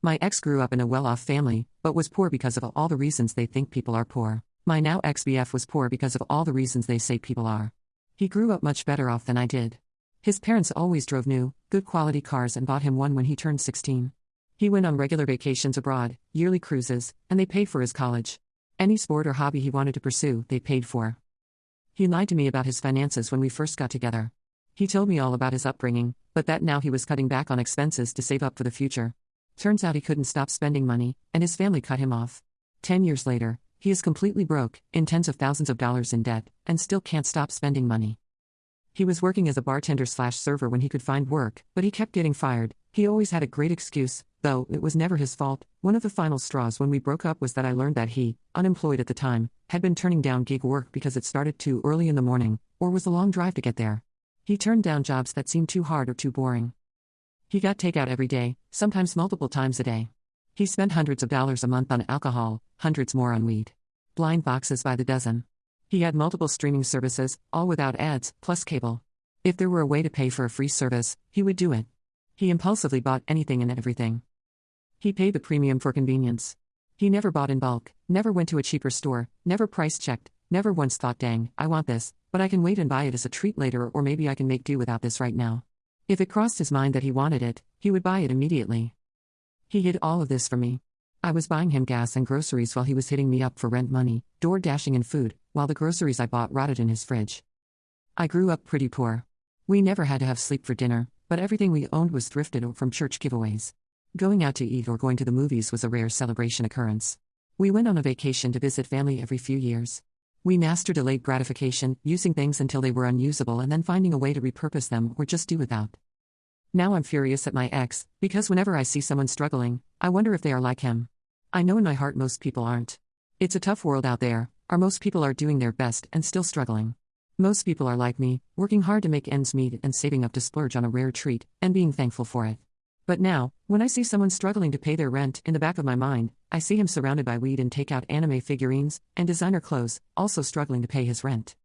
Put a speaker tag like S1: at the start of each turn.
S1: My ex grew up in a well-off family, but was poor because of all the reasons they think people are poor. My now ex-BF was poor because of all the reasons they say people are. He grew up much better off than I did. His parents always drove new, good quality cars and bought him one when he turned 16. He went on regular vacations abroad, yearly cruises, and they paid for his college. Any sport or hobby he wanted to pursue, they paid for. He lied to me about his finances when we first got together. He told me all about his upbringing, but that now he was cutting back on expenses to save up for the future. Turns out he couldn't stop spending money, and his family cut him off. 10 years later, he is completely broke, in tens of thousands of dollars in debt, and still can't stop spending money. He was working as a bartender/server when he could find work, but he kept getting fired. He always had a great excuse, though it was never his fault. One of the final straws when we broke up was that I learned that he, unemployed at the time, had been turning down gig work because it started too early in the morning, or was a long drive to get there. He turned down jobs that seemed too hard or too boring. He got takeout every day, sometimes multiple times a day. He spent hundreds of dollars a month on alcohol, hundreds more on weed. Blind boxes by the dozen. He had multiple streaming services, all without ads, plus cable. If there were a way to pay for a free service, he would do it. He impulsively bought anything and everything. He paid the premium for convenience. He never bought in bulk, never went to a cheaper store, never price checked, never once thought, dang, I want this, but I can wait and buy it as a treat later, or maybe I can make do without this right now. If it crossed his mind that he wanted it, he would buy it immediately. He hid all of this from me. I was buying him gas and groceries while he was hitting me up for rent money, door dashing and food, while the groceries I bought rotted in his fridge. I grew up pretty poor. We never had to have sleep for dinner, but everything we owned was thrifted or from church giveaways. Going out to eat or going to the movies was a rare celebration occurrence. We went on a vacation to visit family every few years. We mastered delayed gratification, using things until they were unusable and then finding a way to repurpose them or just do without. Now I'm furious at my ex, because whenever I see someone struggling, I wonder if they are like him. I know in my heart most people aren't. It's a tough world out there, or most people are doing their best and still struggling. Most people are like me, working hard to make ends meet and saving up to splurge on a rare treat, and being thankful for it. But now, when I see someone struggling to pay their rent, in the back of my mind, I see him surrounded by weed and takeout anime figurines, and designer clothes, also struggling to pay his rent.